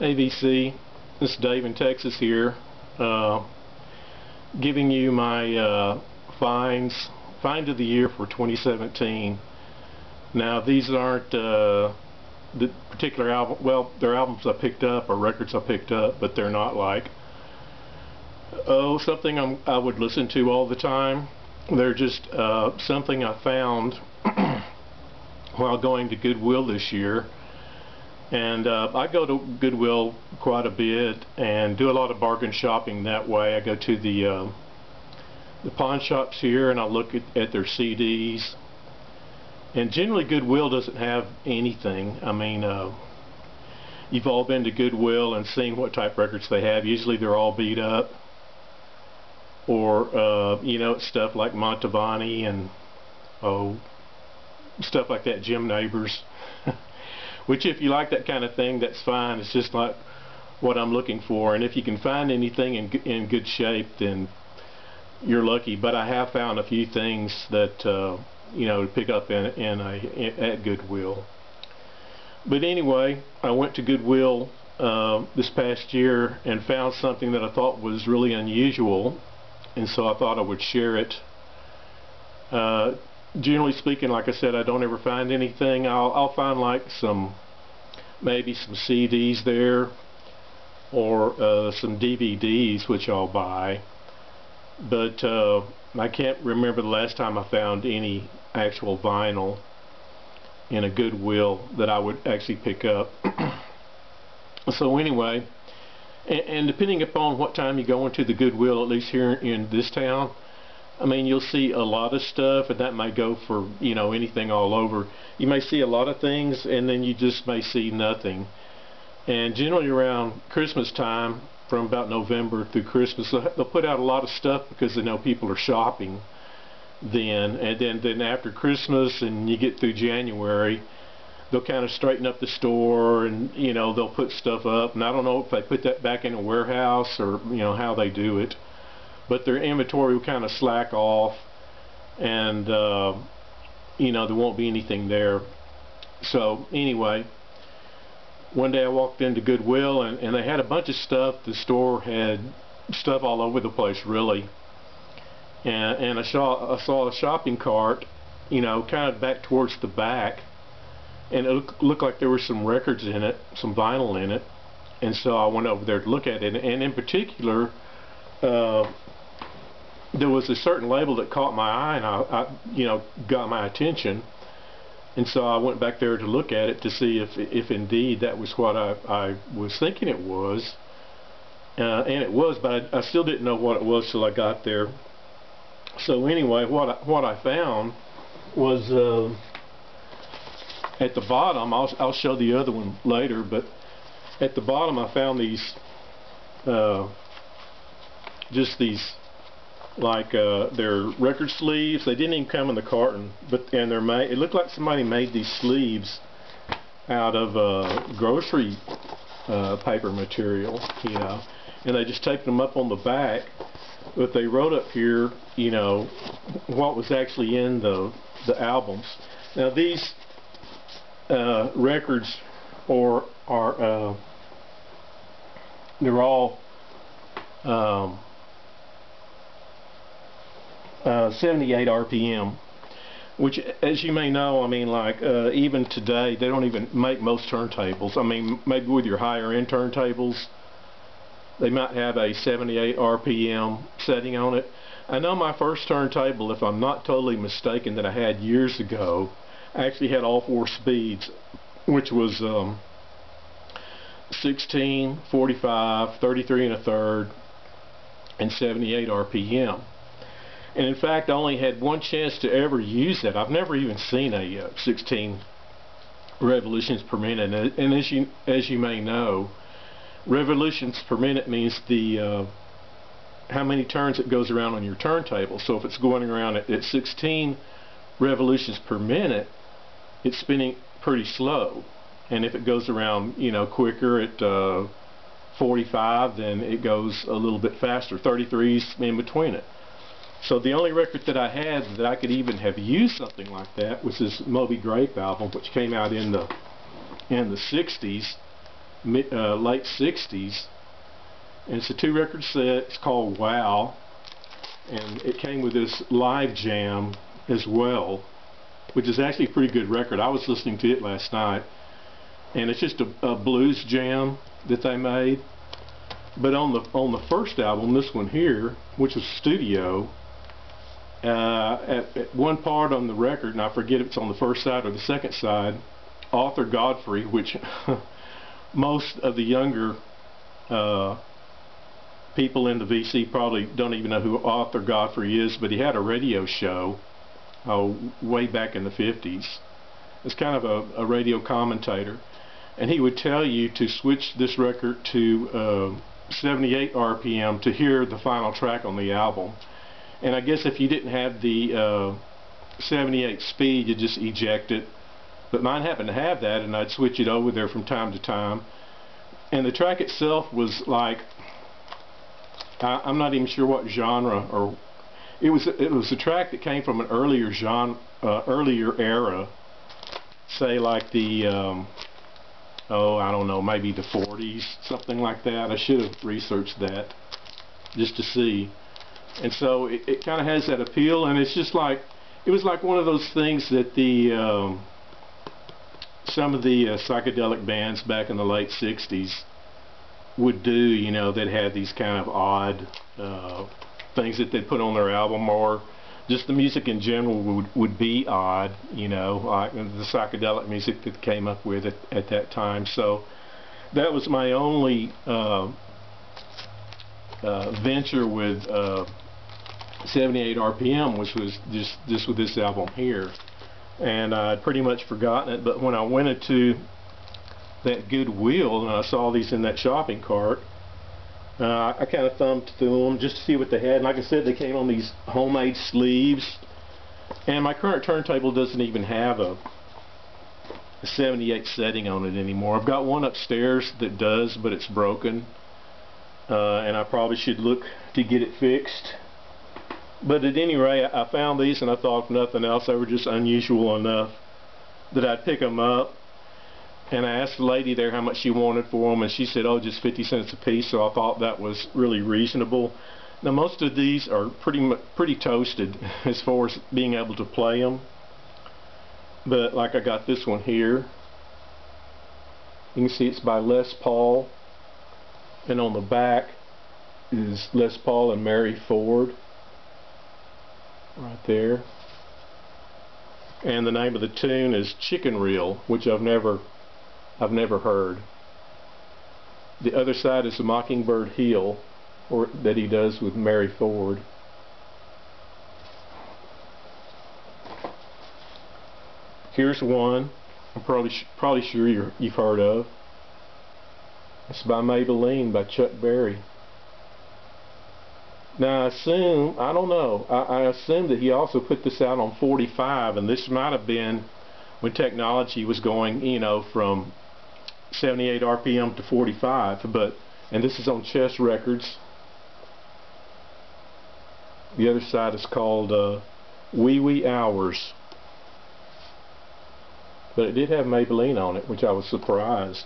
ABC, this is Dave in Texas here, giving you my find of the year for 2017. Now these aren't the particular album, well, they're albums I picked up or records I picked up, but they're not like something I would listen to all the time. They're just something I found while going to Goodwill this year. And I go to Goodwill quite a bit and do a lot of bargain shopping that way. I go to the pawn shops here and I look at their CDs. And generally Goodwill doesn't have anything. I mean, you've all been to Goodwill and seen what type of records they have. Usually they're all beat up. Or, you know, stuff like Montavani and, stuff like that, Jim Neighbors. Which, if you like that kind of thing, that's fine. It's just not what I'm looking for. And if you can find anything in good shape, then you're lucky. But I have found a few things that you know, to pick up at Goodwill. But anyway, I went to Goodwill this past year and found something that I thought was really unusual, and so I thought I would share it. Generally speaking, like I said, I don't ever find anything. I'll find like maybe some CDs there, or some DVDs, which I'll buy. But I can't remember the last time I found any actual vinyl in a Goodwill that I would actually pick up. So anyway, and depending upon what time you go into the Goodwill, at least here in this town, I mean, you'll see a lot of stuff, and that might go for, you know, anything all over. You may see a lot of things, and then you just may see nothing. And generally around Christmas time, from about November through Christmas, they'll put out a lot of stuff because they know people are shopping then. And then after Christmas and you get through January, they'll kind of straighten up the store, and, you know, they'll put stuff up. And I don't know if they put that back in a warehouse or, you know, how they do it. But their inventory will kind of slack off, and you know, there won't be anything there. So anyway, one day I walked into Goodwill and they had a bunch of stuff. The store had stuff all over the place, really. And I saw a shopping cart, you know, kind of back towards the back, and it looked like there were some records in it, some vinyl in it. And so I went over there to look at it, and in particular, there was a certain label that caught my eye, and I you know, got my attention, and so I went back there to look at it to see if indeed that was what I was thinking it was, and it was, but I still didn't know what it was till I got there. So anyway, what I found was at the bottom. I'll show the other one later, but at the bottom I found these just these, like, they're record sleeves. They didn't even come in the carton, and they're made. It looked like somebody made these sleeves out of grocery paper material, you know, and they just taped them up on the back. But they wrote up here, you know, what was actually in the albums. Now these records are they're all 78 RPM, which, as you may know, I mean, like, even today, they don't even make most turntables. I mean, maybe with your higher end turntables, they might have a 78 RPM setting on it. I know my first turntable, if I'm not totally mistaken, that I had years ago, actually had all 4 speeds, which was 16, 45, 33 1/3, and 78 RPM. And in fact, I only had one chance to ever use that. I've never even seen a 16 revolutions per minute. And as you may know, revolutions per minute means the how many turns it goes around on your turntable. So if it's going around at 16 revolutions per minute, it's spinning pretty slow. And if it goes around, you know, quicker at 45, then it goes a little bit faster. 33's in between it. So the only record that I had that I could even have used something like that was this Moby Grape album, which came out in the 60s. late 60s, and it's a 2-record set. It's called Wow, and it came with this live jam as well, which is actually a pretty good record. I was listening to it last night, and it's just a blues jam that they made. But on the first album, this one here, which was studio, at one part on the record, and I forget if it's on the first side or the second side, Arthur Godfrey, which most of the younger people in the VC probably don't even know who Arthur Godfrey is, but he had a radio show way back in the 50s. It's kind of a radio commentator, and he would tell you to switch this record to 78 RPM to hear the final track on the album. And I guess if you didn't have the 78 speed, you just eject it. But mine happened to have that, and I'd switch it over there from time to time. And the track itself was like, I'm not even sure what genre, or it was a track that came from an earlier earlier era, say like the I don't know, maybe the 40s, something like that. I should have researched that just to see. And so it kind of has that appeal, and it's just like, it was like one of those things that the some of the psychedelic bands back in the late 60s would do, you know, that had these kind of odd things that they'd put on their album, or just the music in general would be odd, you know, like the psychedelic music that came up with it at that time. So that was my only venture with 78 RPM, which was just with this album here. And I'd pretty much forgotten it, but when I went into that Goodwill and I saw these in that shopping cart, I kind of thumbed through them just to see what they had. And like I said, they came on these homemade sleeves, and my current turntable doesn't even have a 78 setting on it anymore. I've got one upstairs that does, but it's broken, and I probably should look to get it fixed. But at any rate, I found these, and I thought if nothing else, they were just unusual enough that I'd pick them up. And I asked the lady there how much she wanted for them, and she said, oh, just 50 cents a piece. So I thought that was really reasonable. Now most of these are pretty toasted as far as being able to play them. But like I got this one here. You can see it's by Les Paul, and on the back is Les Paul and Mary Ford right there. And the name of the tune is Chicken Reel, which I've never heard. The other side is the Mockingbird Hill, that he does with Mary Ford. Here's one I'm probably sure you've heard of. It's by Maybelline by Chuck Berry. Now I assume, I don't know, I assume that he also put this out on 45, and this might have been when technology was going, you know, from 78 RPM to 45, and this is on Chess Records. The other side is called Wee Wee Hours, but it did have Maybelline on it, which I was surprised.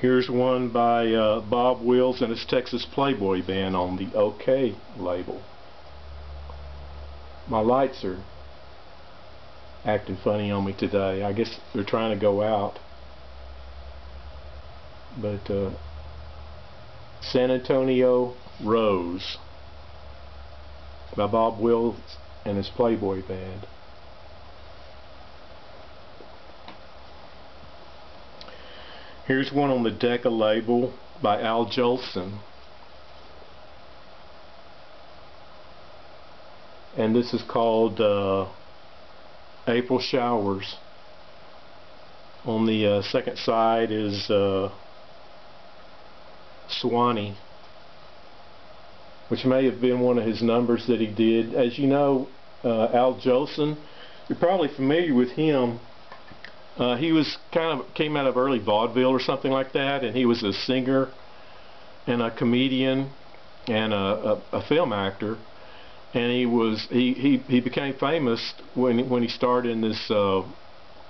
Here's one by Bob Wills and his Texas Playboy Band on the OK label. My lights are acting funny on me today. I guess they're trying to go out. But San Antonio Rose by Bob Wills and his Playboy Band. Here's one on the Decca label by Al Jolson. And this is called April Showers. On the second side is Swanee, which may have been one of his numbers that he did. As you know, Al Jolson, you're probably familiar with him. He was came out of early vaudeville or something like that, and he was a singer and a comedian and a film actor. And he became famous when he starred in this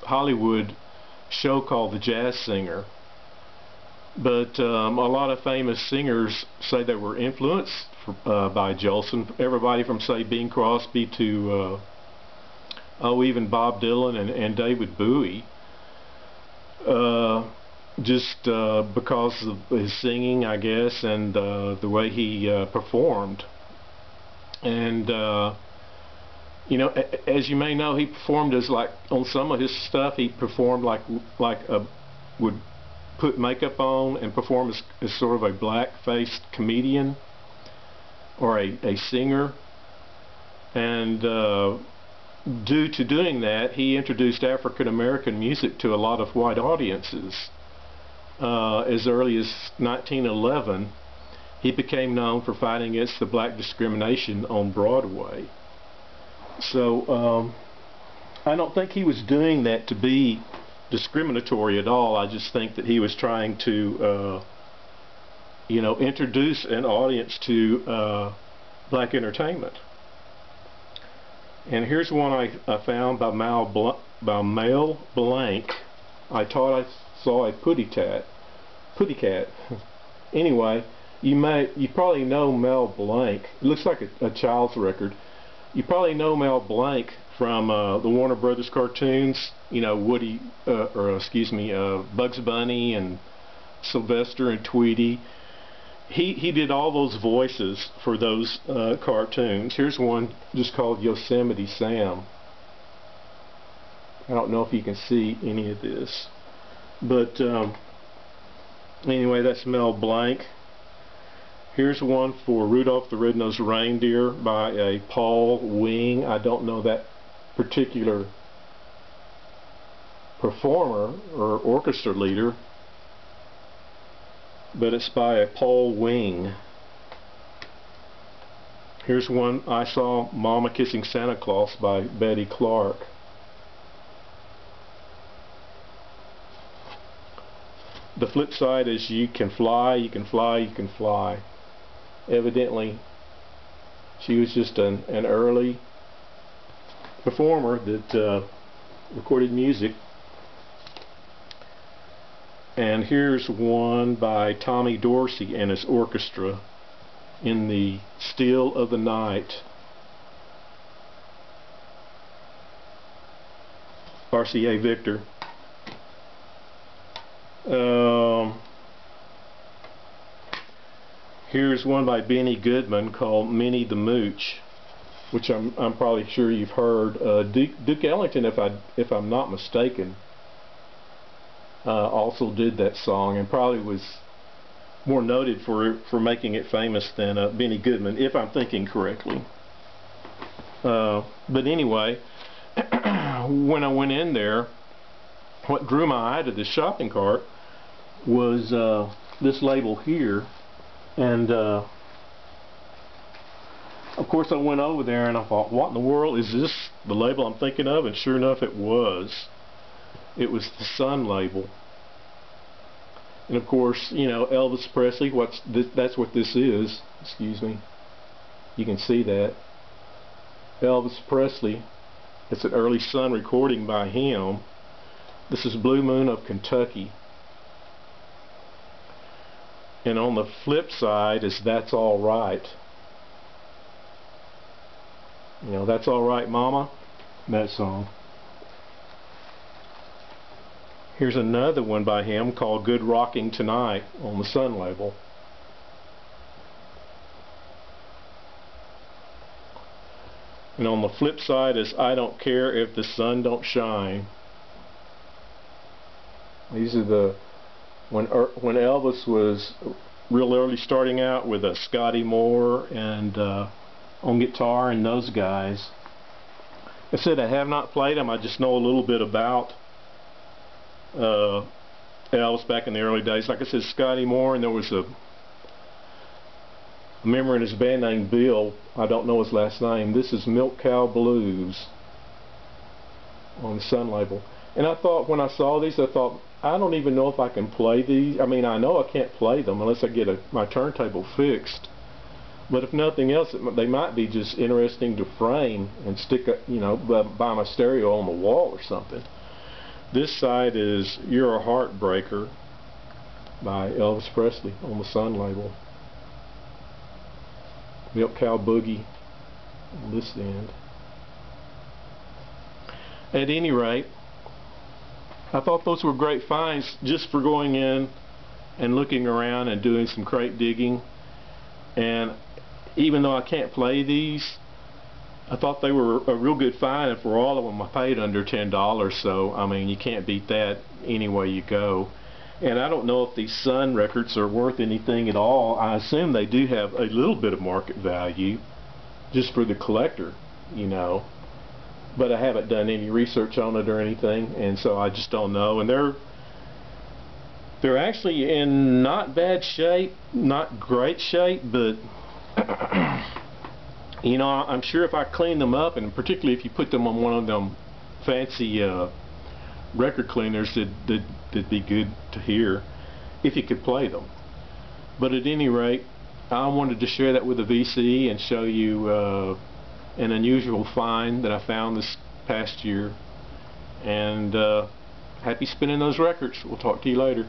Hollywood show called The Jazz Singer. But a lot of famous singers say they were influenced by Jolson. Everybody from, say, Bing Crosby to even Bob Dylan and David Bowie. Just because of his singing, I guess, and the way he performed. And you know, as you may know, he performed as like, on some of his stuff, he performed would put makeup on and perform as sort of a black-faced comedian or a singer. And due to doing that, he introduced African American music to a lot of white audiences. As early as 1911, he became known for fighting against the black discrimination on Broadway. So I don't think he was doing that to be discriminatory at all. I just think that he was trying to you know, introduce an audience to black entertainment. And here's one I found by Mel Blanc. I thought I saw a putty cat. Anyway, you probably know Mel Blanc. It looks like a child's record. You probably know Mel Blanc from the Warner Brothers cartoons. You know, Bugs Bunny and Sylvester and Tweety. He did all those voices for those cartoons. Here's one just called Yosemite Sam. I don't know if you can see any of this, but anyway, that's Mel Blanc. Here's one for Rudolph the Red-Nosed Reindeer by a Paul Wing. I don't know that particular performer or orchestra leader, but it's by a Paul Wing. Here's one, I Saw Mama Kissing Santa Claus by Betty Clark. The flip side is You Can Fly, You Can Fly, You Can Fly. Evidently, she was just an early performer that recorded music. And here's one by Tommy Dorsey and his orchestra in the Still of the Night. RCA Victor. Here's one by Benny Goodman called Minnie the Mooch, which I'm probably sure you've heard. Duke Ellington, if I'm not mistaken, also did that song and probably was more noted for making it famous than Benny Goodman, if I'm thinking correctly. But anyway, when I went in there, what drew my eye to this shopping cart was this label here. And of course I went over there and I thought, what in the world is this, the label I'm thinking of? And sure enough, it was the Sun label. And of course, you know, Elvis Presley, that's what this is. Excuse me, you can see that Elvis Presley. It's an early Sun recording by him. This is Blue Moon of Kentucky. And on the flip side is That's All Right. You know, That's All Right Mama, that song. Here's another one by him called Good Rocking Tonight on the Sun label. And on the flip side is I Don't Care If the Sun Don't Shine. These are when Elvis was real early starting out with Scotty Moore and on guitar and those guys. I said I have not played them, I just know a little bit about Elvis back in the early days. Like I said, Scotty Moore, and there was a member in his band named Bill. I don't know his last name. This is Milk Cow Blues on the Sun label. And I thought, when I saw these, I thought, I don't even know if I can play these. I mean, I know I can't play them unless I get my turntable fixed. But if nothing else, they might be just interesting to frame and stick, you know, by my stereo on the wall or something. This side is You're a Heartbreaker by Elvis Presley on the Sun label. Milk Cow Boogie on this end. At any rate, I thought those were great finds just for going in and looking around and doing some crate digging. And even though I can't play these, I thought they were a real good find, and for all of them I paid under $10, so I mean you can't beat that any way you go. And I don't know if these Sun records are worth anything at all. I assume they do have a little bit of market value just for the collector, you know, but I haven't done any research on it or anything, and so I just don't know. And they're actually in not bad shape, not great shape, but you know, I'm sure if I clean them up, and particularly if you put them on one of them fancy record cleaners, that'd be good to hear if you could play them. But at any rate, I wanted to share that with the VC and show you an unusual find that I found this past year. And happy spinning those records. We'll talk to you later.